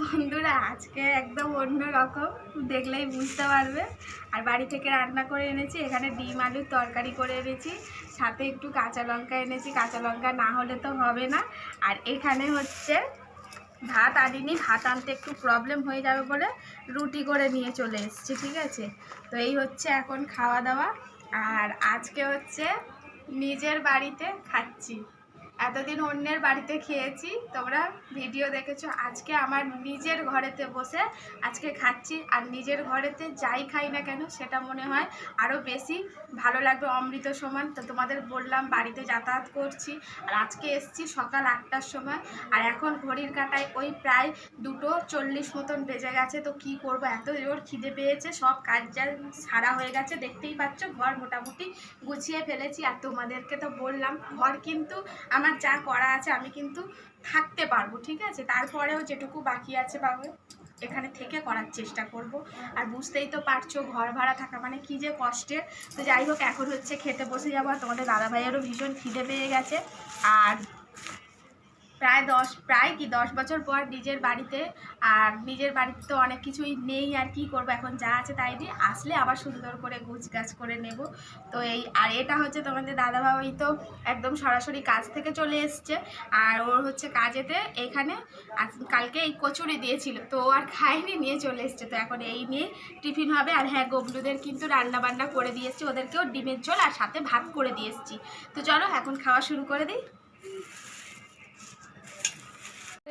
বন্ধুরা আজকে একদম অন্য রকম, দেখলেই বুঝতে পারবে। আর বাড়ি থেকে রান্না করে এনেছি, এখানে ডিম আলুর তরকারি করে এনেছি, সাথে একটু কাঁচা লঙ্কা এনেছি, কাঁচা লঙ্কা না হলে তো হবে না। আর এখানে হচ্ছে ভাত আনিনি, ভাত আনতে একটু প্রবলেম হয়ে যাবে বলে রুটি করে নিয়ে চলে এসেছি, ঠিক আছে। তো এই হচ্ছে এখন খাওয়া দাওয়া। আর আজকে হচ্ছে নিজের বাড়িতে খাচ্ছি, এতদিন অন্যের বাড়িতে খেয়েছি, তোমরা ভিডিও দেখেছো। আজকে আমার নিজের ঘরেতে বসে আজকে খাচ্ছি। আর নিজের ঘরেতে যাই খাই না কেন সেটা মনে হয় আরও বেশি ভালো লাগবে, অমৃত সমান। তো তোমাদের বললাম বাড়িতে যাতায়াত করছি, আর আজকে এসছি সকাল 8টার সময়, আর এখন ঘড়ির কাঁটায় ওই প্রায় 2:40 মতন বেজে গেছে। তো কি করব, এত জোর খিদে পেয়েছে, সব কাজ যা সারা হয়ে গেছে, দেখতেই পাচ্ছ ঘর মোটামুটি গুছিয়ে ফেলেছি। আর তোমাদেরকে তো বললাম ঘর কিন্তু আমার যা করা আছে আমি কিন্তু থাকতে পারবো, ঠিক আছে। তারপরেও যেটুকু বাকি আছে পাবো এখানে থেকে করার চেষ্টা করব। আর বুঝতেই তো পারছো ঘর ভাড়া থাকা মানে কি যে কষ্টের। তো যাই হোক, এখন হচ্ছে খেতে বসে যাবো। আর তোমাদের দাদাভাইয়েরও ভীষণ খিদে পেয়ে গেছে। আর প্রায় 10 বছর পর নিজের বাড়িতে, আর নিজের বাড়িতে তো অনেক কিছুই নেই, আর কি করব, এখন যা আছে তাই দিয়ে আসলে আবার সুন্দর করে গুছগাছ করে নেব। তো এই, আর এটা হচ্ছে তোমাদের দাদাভাই তো একদম সরাসরি কাজ থেকে চলে এসছে, আর ওর হচ্ছে কাজেতে এখানে কালকে এই কচুরি দিয়েছিল, তো ও আর খায়নি, নিয়ে চলে এসছে। তো এখন এই নিয়ে টিফিন হবে। আর হ্যাঁ, গবলুদের কিন্তু রান্না বান্না করে দিয়েছি, ওদেরকেও ডিমের ঝোল আর সাথে ভাত করে দিয়ে এসছি। তো চলো এখন খাওয়া শুরু করে দিই।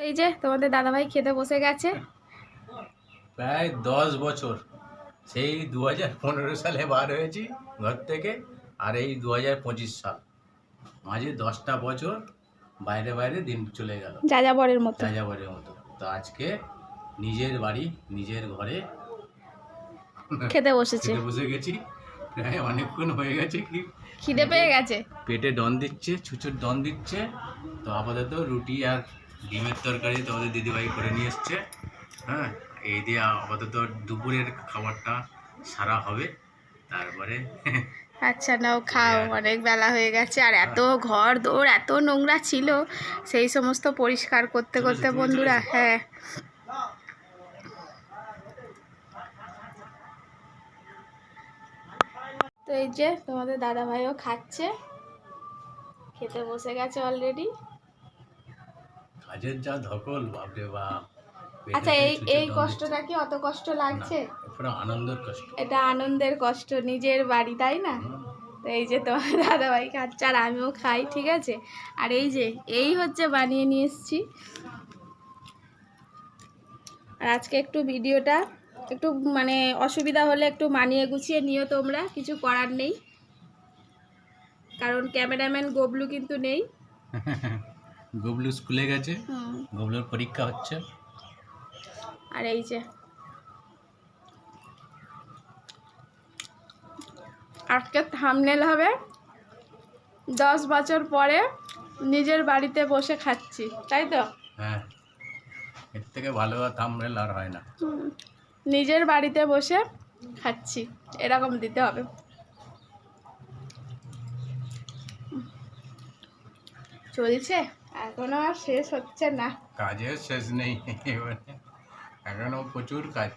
এই যে তোমাদের দাদাভাই খেতে বসে গেছে। প্রায় 10 বছর, সেই 2015 সালে বার হয়েছি ঘর থেকে, আর এই 2025 সাল, মাঝে 10টা বছর বাইরে বাইরে দিন চলে গেল, যাযাবরের মতো। যাযাবরের মতো। তো আজকে নিজের বাড়ি নিজের ঘরে খেতে বসেছে, খেতে বসে গেছি। প্রায় অনেকক্ষণ হয়ে গেছে, কি খিদে পেয়ে গেছে, পেটে ডন দিচ্ছে, ছুঁচোর ডন দিচ্ছে। তো আপাতত রুটি আর ডিমের তরকারি তোমাদের দিদিভাই করে নিয়ে এসছে। হ্যাঁ, এই দিয়ে আপাতত দুপুরের খাবারটা সারা হবে, তারপরে আচ্ছা নাও খাও, অনেক বেলা হয়ে গেছে। আর এত ঘর দৌড় এত নোংরা ছিল, সেই সমস্ত পরিষ্কার করতে করতে বন্ধুরা, হ্যাঁ। তো এই যে তোমাদের দাদা ভাইও খাচ্ছে, খেতে বসে গেছে অলরেডি। কাজের যা ধকল, বাপরে বাপ। আচ্ছা, এই কষ্টটা কি অত কষ্ট লাগছে? পুরো আনন্দের কষ্ট, এটা আনন্দের কষ্ট, নিজের বাড়ি, তাই না? তো এই যে তোমার দাদাভাই খাচ্ছে আর আমিও খাই, ঠিক আছে। আর এই যে এই হচ্ছে বানিয়ে নিয়ে এসেছি। আর আজকে একটু ভিডিওটা একটু মানে অসুবিধা হলে একটু মানিয়ে গুছিয়ে নিও তোমরা, কিছু করার নেই, কারণ ক্যামেরাম্যান গবলু কিন্তু নেই। গবলু স্কুলে গেছে, গবলুর পরীক্ষা হচ্ছে। আর এই যে আজকে থাম্বনেল হবে 10 বছর পরে নিজের বাড়িতে বসে খাচ্ছি, তাই তো? হ্যাঁ, এর থেকে ভালো থাম্বনেল আর হয় না। নিজের বাড়িতে বসে খাচ্ছি, এরকম দিতে হবে। চলছে, এখনো আর শেষ হচ্ছে না। কাজের শেষ নেই, এবারে এখনো প্রচুর কাজ।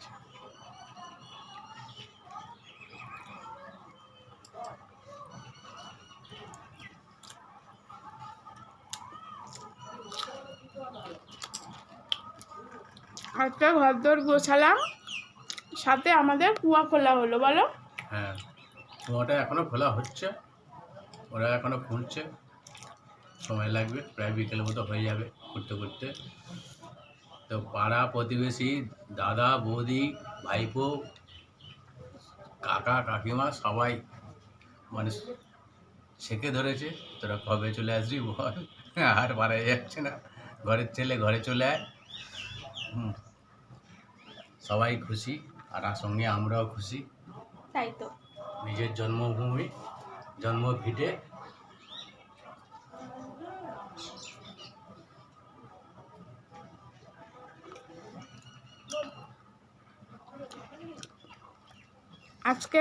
আজকে ঘরদোর গোছালাম, সাথে আমাদের কুয়া খোলা হলো, বলো। হ্যাঁ, কুয়াটা এখনো খোলা হচ্ছে, ওরা এখনো খুলছে, সময় লাগবে, প্রায় বিকেল মতো হয়ে যাবে করতে করতে। তো পাড়া প্রতিবেশী, দাদা বৌদি, ভাইপো, কাকা কাকিমা সবাই মানে ছেঁকে ধরেছে, তোরা কবে চলে আসবি বল, আর পারা যাচ্ছে না, ঘরের ছেলে ঘরে চলে আয়। সবাই খুশি, আর সঙ্গে আমরাও খুশি। তাই তো, নিজের জন্মভূমি, জন্মভিটে। আজকে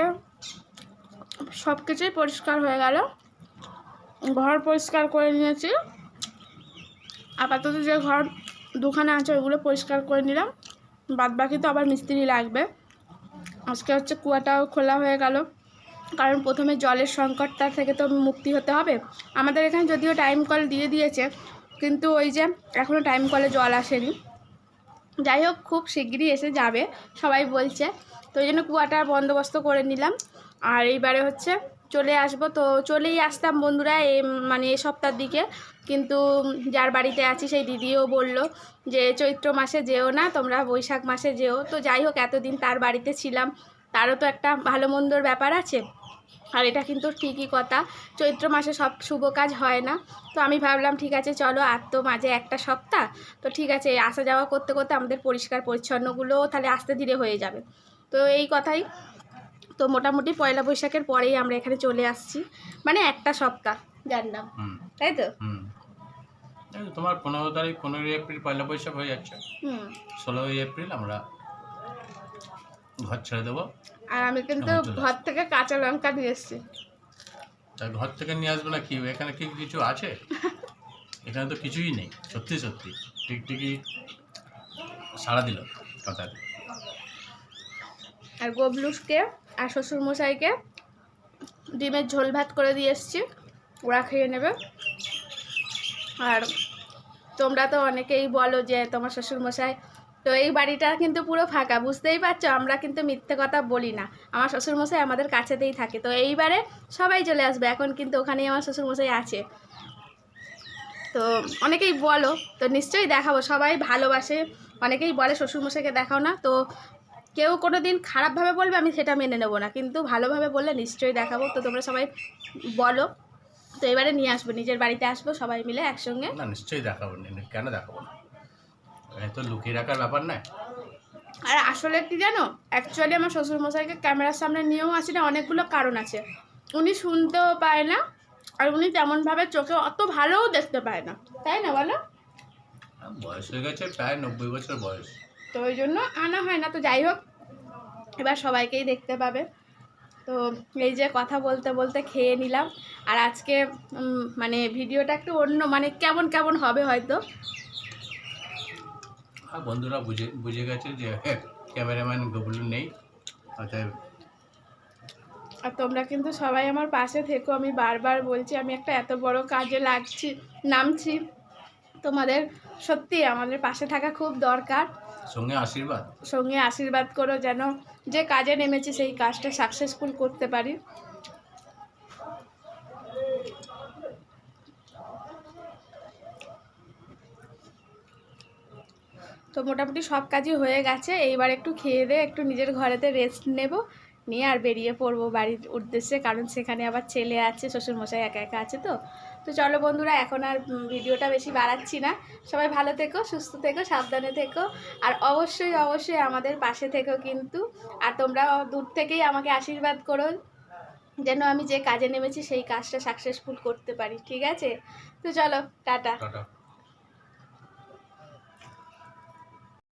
সব কিছুই পরিষ্কার হয়ে গেল, ঘর পরিষ্কার করে নিয়েছি। আপাতত যে ঘর দুখানা আছে ওইগুলো পরিষ্কার করে নিলাম, বাদ বাকি তো আবার মিস্ত্রি লাগবে। আজকে হচ্ছে কুয়াটাও খোলা হয়ে গেল, কারণ প্রথমে জলের সংকটটা থেকে তো মুক্তি হতে হবে। আমাদের এখানে যদিও টাইম কল দিয়ে দিয়েছে, কিন্তু ওই যে এখনও টাইম কলে জল আসেনি। যাই হোক, খুব শিগগিরই এসে যাবে সবাই বলছে, তো ওই জন্য কুয়াটার বন্দোবস্ত করে নিলাম। আর এইবারে হচ্ছে চলে আসবো, তো চলেই আসতাম বন্ধুরা মানে এই সপ্তাহের দিকে, কিন্তু যার বাড়িতে আছি সেই দিদিও বলল যে চৈত্র মাসে যেও না, তোমরা বৈশাখ মাসে যেও। তো যাই হোক, এতদিন তার বাড়িতে ছিলাম, তারও তো একটা ভালো মন্দর ব্যাপার আছে। আর এটা কিন্তু ঠিকই কথা, চৈত্র মাসে সব শুভ কাজ হয় না। তো আমি ভাবলাম ঠিক আছে চলো, আর তো মাঝে একটা সপ্তাহ, তো ঠিক আছে আসা যাওয়া করতে করতে আমাদের পরিষ্কার পরিচ্ছন্নগুলোও তাহলে আস্তে ধীরে হয়ে যাবে। তো এই কথাই, তো মোটামুটি পয়লা বৈশাখের পরেই আমরা এখানে চলে আসছি, মানে একটা সপ্তাহ জানলাম, তাই তো? তোমার 15 তারিখ 15 এপ্রিল পয়লা বৈশাখ হয়ে যাচ্ছে, 16 এপ্রিল আমরা ঘর ছেড়ে দেবো। আর আমি কিন্তু ঘর থেকে কাঁচা লঙ্কা নিয়ে এসেছি। তা ঘর থেকে নিয়ে আসবে না কি, এখানে কি কিছু আছে? এখানে তো কিছুই নেই, সত্যি সত্যি টিকটিকি সারা দিল কথাতে। আর গোবলুসকে আর শ্বশুরমশাইকে ডিমের ঝোল ভাত করে দিয়ে এসেছি, ওরা খেয়ে নেবে। আর তোমরা তো অনেকেই বলো যে তোমার শ্বশুরমশাই, তো এই বাড়িটা কিন্তু পুরো ফাঁকা, বুঝতেই পারছো, আমরা কিন্তু মিথ্যে কথা বলি না। আমার শ্বশুরমশাই আমাদের কাছেতেই থাকে, তো এইবারে সবাই চলে আসবে, এখন কিন্তু ওখানেই আমার শ্বশুরমশাই আছে। তো অনেকেই বলো, তো নিশ্চয়ই দেখাবো, সবাই ভালোবাসে, অনেকেই বলে শ্বশুরমশাইকে দেখাও না, তো কেউ কোনো দিন খারাপভাবে বলবে আমি সেটা মেনে নেবো না, কিন্তু ভালোভাবে বললে নিশ্চয়ই দেখাবো। তো তোমরা সবাই বলো, তো এবারে নিয়ে আসবো, নিজের বাড়িতে আসবো সবাই মিলে একসঙ্গে। না নিশ্চয়ই দেখাবো, কেন দেখাবো না, এ তো লুকিয়ে রাখার ব্যাপার নয়। আর আসলে কি জানো, অ্যাকচুয়ালি আমার শ্বশুরমশাইকে ক্যামেরার সামনে নিয়েও আসি না, অনেকগুলো কারণ আছে। উনি শুনতেও পায় না, আর উনি তেমনভাবে চোখে অত ভালোও দেখতে পায় না, তাই না বলো? বয়স হয়ে গেছে, প্রায় 90 বছর বয়স, তো ওই জন্য আনা হয় না। তো যাই হোক, এবার সবাইকেই দেখতে পাবে। তো এই যে কথা বলতে বলতে খেয়ে নিলাম। আর আজকে মানে ভিডিওটা একটু অন্য, মানে কেমন কেমন হবে হয়তো। আর বন্ধুরা বুঝে গেছে যে ক্যামেরাম্যান গুগলু নেই, অতএব। আর তোমরা কিন্তু সবাই আমার পাশে থেকো, আমি বারবার বলছি, আমি একটা এত বড় কাজে নামছি, তোমাদের সত্যি আমাদের পাশে থাকা খুব দরকার, সঙ্গে আশীর্বাদ করো, যেন যে কাজে নেমেছি সেই কাজটা সাকসেসফুল করতে পারি। তো মোটামুটি সব কাজই হয়ে গেছে, এইবার একটু খেয়ে দিয়ে একটু নিজের ঘরেতে রেস্ট নেব, নিয়ে আর বেরিয়ে পড়বো বাড়ির উদ্দেশ্যে, কারণ সেখানে আবার ছেলে আছে, শ্বশুরমশাই একা একা আছে। তো চলো বন্ধুরা, এখন আর ভিডিওটা বেশি বাড়াচ্ছি না, সবাই ভালো থেকো, সুস্থ থেকো, সাবধানে থেকো, আর অবশ্যই অবশ্যই আমাদের পাশে থেকো কিন্তু। আর তোমরা দূর থেকেই আমাকে আশীর্বাদ করো, যেন আমি যে কাজে নেমেছি সেই কাজটা সাকসেসফুল করতে পারি, ঠিক আছে? তো চলো, টাটা।